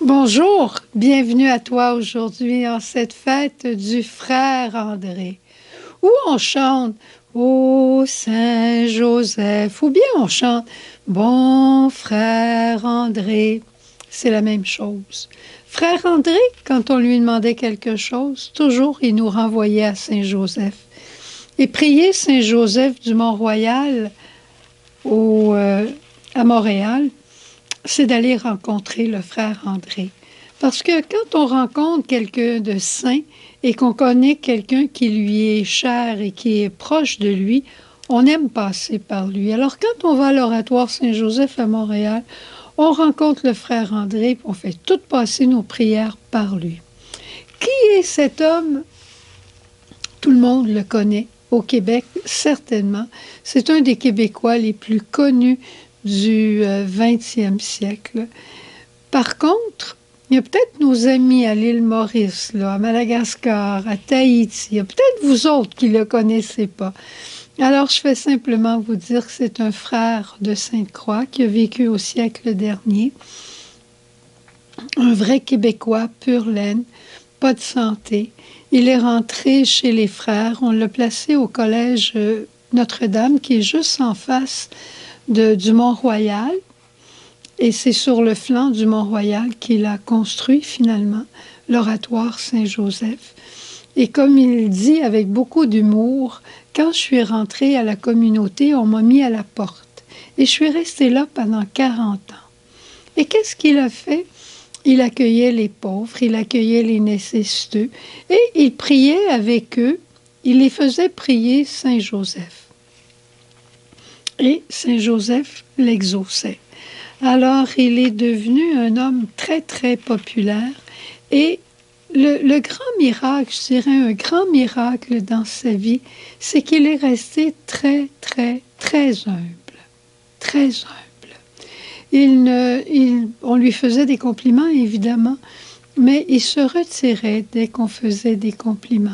Bonjour, bienvenue à toi aujourd'hui en cette fête du frère André, où on chante Ô Saint Joseph, ou bien on chante Bon frère André. C'est la même chose. Frère André, quand on lui demandait quelque chose, toujours il nous renvoyait à Saint Joseph. Et prier Saint Joseph du Mont-Royal au, à Montréal, c'est d'aller rencontrer le frère André. Parce que quand on rencontre quelqu'un de saint et qu'on connaît quelqu'un qui lui est cher et qui est proche de lui, on aime passer par lui. Alors quand on va à l'Oratoire Saint-Joseph à Montréal, on rencontre le frère André et on fait toutes passer nos prières par lui. Qui est cet homme? Tout le monde le connaît. Au Québec, certainement. C'est un des Québécois les plus connus du 20e siècle. Par contre, il y a peut-être nos amis à l'île Maurice, là, à Madagascar, à Tahiti. Il y a peut-être vous autres qui ne le connaissez pas. Alors, je vais simplement vous dire que c'est un frère de Sainte-Croix qui a vécu au siècle dernier. Un vrai Québécois, pur laine, pas de santé. Il est rentré chez les frères. On l'a placé au collège Notre-Dame, qui est juste en face du Mont-Royal. Et c'est sur le flanc du Mont-Royal qu'il a construit finalement l'oratoire Saint-Joseph. Et comme il dit avec beaucoup d'humour, quand je suis rentrée à la communauté, on m'a mis à la porte. Et je suis restée là pendant 40 ans. Et qu'est-ce qu'il a fait? Il accueillait les pauvres, il accueillait les nécessiteux et il priait avec eux. Il les faisait prier Saint-Joseph. Et Saint-Joseph l'exauçait. Alors, il est devenu un homme très, très populaire. Et le grand miracle, je dirais un grand miracle dans sa vie, c'est qu'il est resté très, très, très humble. Très humble. On lui faisait des compliments, évidemment, mais il se retirait dès qu'on faisait des compliments.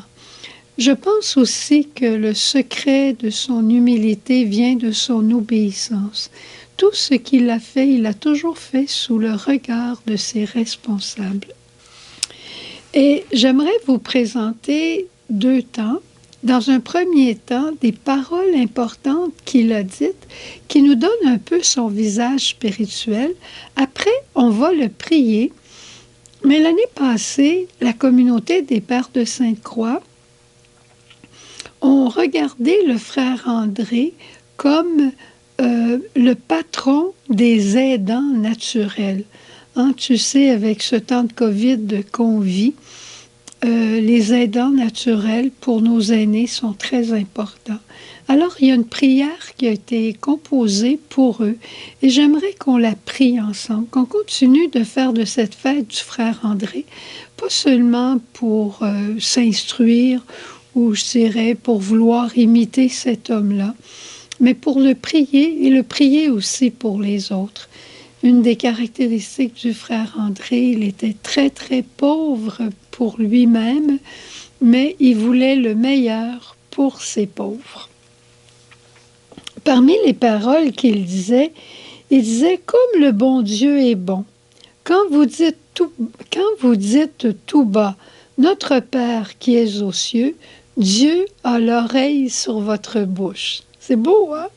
Je pense aussi que le secret de son humilité vient de son obéissance. Tout ce qu'il a fait, il a toujours fait sous le regard de ses responsables. Et j'aimerais vous présenter deux temps. Dans un premier temps, des paroles importantes qu'il a dites qui nous donnent un peu son visage spirituel. Après, on va le prier. Mais l'année passée, la communauté des Pères de Sainte-Croix ont regardé le frère André comme le patron des aidants naturels. Hein, tu sais, avec ce temps de COVID qu'on vit, les aidants naturels pour nos aînés sont très importants. Alors, il y a une prière qui a été composée pour eux et j'aimerais qu'on la prie ensemble, qu'on continue de faire de cette fête du frère André, pas seulement pour s'instruire ou, je dirais, pour vouloir imiter cet homme-là, mais pour le prier et le prier aussi pour les autres. Une des caractéristiques du frère André, il était très, très pauvre pour lui-même, mais il voulait le meilleur pour ses pauvres. Parmi les paroles qu'il disait, il disait « Comme le bon Dieu est bon, quand vous dites tout bas, Notre Père qui es aux cieux, Dieu a l'oreille sur votre bouche. » C'est beau, hein?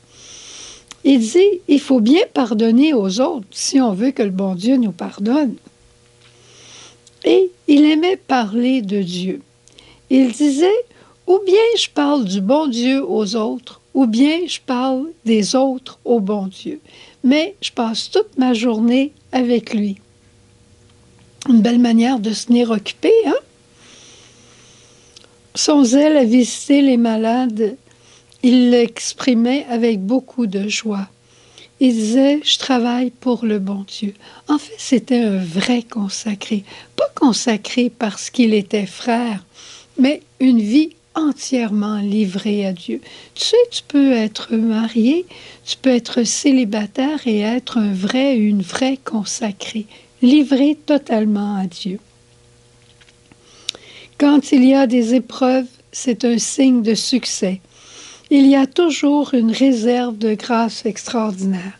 Il dit, il faut bien pardonner aux autres si on veut que le bon Dieu nous pardonne. Et il aimait parler de Dieu. Il disait, ou bien je parle du bon Dieu aux autres, ou bien je parle des autres au bon Dieu. Mais je passe toute ma journée avec lui. Une belle manière de se tenir occupé, hein? Son zèle à visiter les malades, il l'exprimait avec beaucoup de joie. Il disait, je travaille pour le bon Dieu. En fait, c'était un vrai consacré. Pas consacré parce qu'il était frère, mais une vie entièrement livrée à Dieu. Tu sais, tu peux être marié, tu peux être célibataire et être une vraie consacrée, livrée totalement à Dieu. Quand il y a des épreuves, c'est un signe de succès. Il y a toujours une réserve de grâce extraordinaire.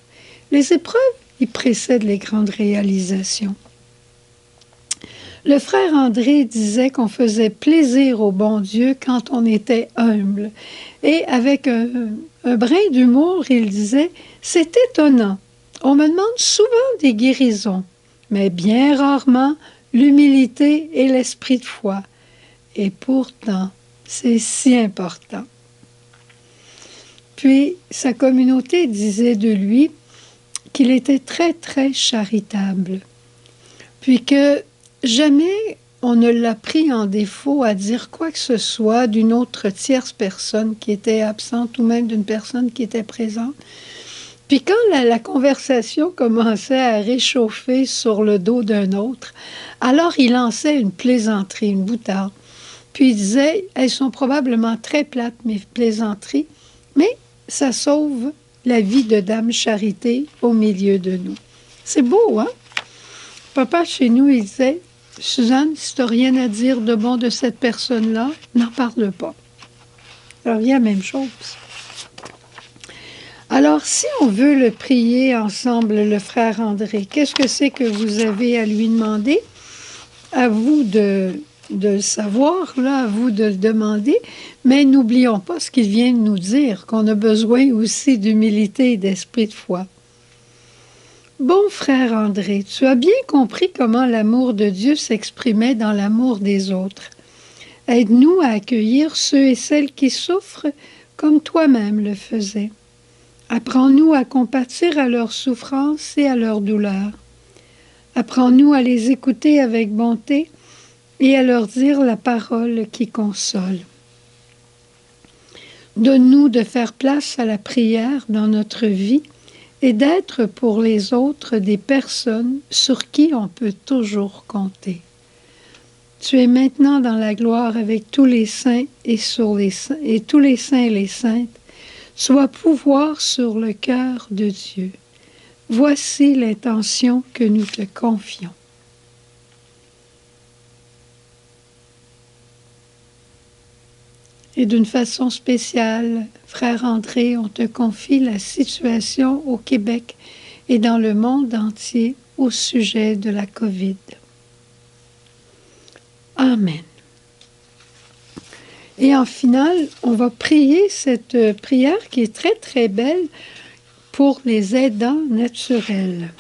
Les épreuves, ils précèdent les grandes réalisations. Le frère André disait qu'on faisait plaisir au bon Dieu quand on était humble. Et avec un brin d'humour, il disait, c'est étonnant. On me demande souvent des guérisons, mais bien rarement l'humilité et l'esprit de foi. Et pourtant, c'est si important. Puis, sa communauté disait de lui qu'il était très, très charitable. Puis que jamais on ne l'a pris en défaut à dire quoi que ce soit d'une autre tierce personne qui était absente ou même d'une personne qui était présente. Puis quand la conversation commençait à réchauffer sur le dos d'un autre, alors il lançait une plaisanterie, une boutade. Puis il disait, elles sont probablement très plates, mes plaisanteries, mais ça sauve la vie de Dame Charité au milieu de nous. C'est beau, hein? Papa, chez nous, il disait, Suzanne, si tu n'as rien à dire de bon de cette personne-là, n'en parle pas. Ça revient à la même chose. Alors, si on veut le prier ensemble, le frère André, qu'est-ce que c'est que vous avez à lui demander? À vous de le savoir, là, à vous de le demander, mais n'oublions pas ce qu'il vient de nous dire, qu'on a besoin aussi d'humilité et d'esprit de foi. Bon frère André, tu as bien compris comment l'amour de Dieu s'exprimait dans l'amour des autres. Aide-nous à accueillir ceux et celles qui souffrent comme toi-même le faisais. Apprends-nous à compatir à leurs souffrances et à leurs douleurs. Apprends-nous à les écouter avec bonté et à leur dire la parole qui console. Donne-nous de faire place à la prière dans notre vie et d'être pour les autres des personnes sur qui on peut toujours compter. Tu es maintenant dans la gloire avec tous les saints et tous les saints et les saintes. Sois pouvoir sur le cœur de Dieu. Voici l'intention que nous te confions. Et d'une façon spéciale, frère André, on te confie la situation au Québec et dans le monde entier au sujet de la COVID. Amen. Et en finale, on va prier cette prière qui est très, très belle pour les aidants naturels.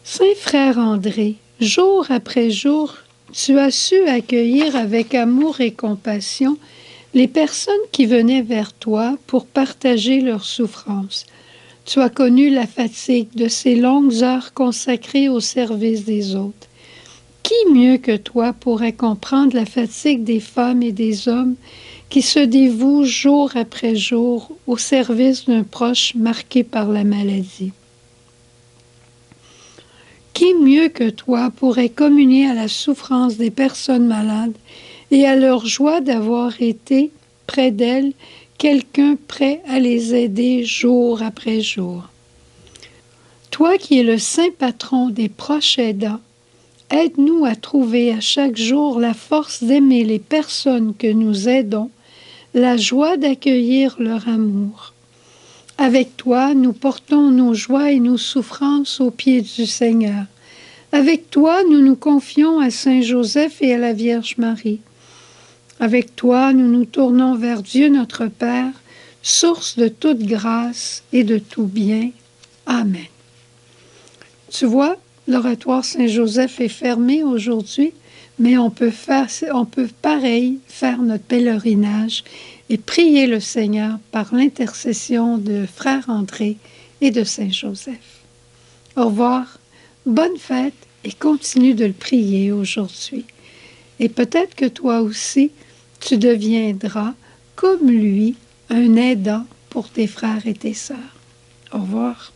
Saint frère André, jour après jour, tu as su accueillir avec amour et compassion les personnes qui venaient vers toi pour partager leurs souffrances. Tu as connu la fatigue de ces longues heures consacrées au service des autres. Qui mieux que toi pourrait comprendre la fatigue des femmes et des hommes qui se dévouent jour après jour au service d'un proche marqué par la maladie? Qui mieux que toi pourrait communier à la souffrance des personnes malades et à leur joie d'avoir été près d'elles quelqu'un prêt à les aider jour après jour? Toi qui es le saint patron des proches aidants, aide-nous à trouver à chaque jour la force d'aimer les personnes que nous aidons, la joie d'accueillir leur amour. Avec toi, nous portons nos joies et nos souffrances aux pieds du Seigneur. Avec toi, nous nous confions à Saint Joseph et à la Vierge Marie. Avec toi, nous nous tournons vers Dieu notre Père, source de toute grâce et de tout bien. Amen. Tu vois, l'oratoire Saint-Joseph est fermé aujourd'hui, mais on peut pareil faire notre pèlerinage et prier le Seigneur par l'intercession de Frère André et de Saint-Joseph. Au revoir, bonne fête et continue de le prier aujourd'hui. Et peut-être que toi aussi, tu deviendras, comme lui, un aidant pour tes frères et tes sœurs. Au revoir.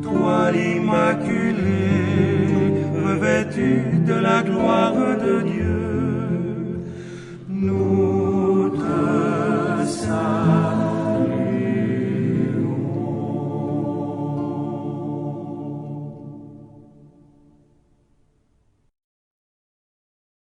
toi l'Immaculée.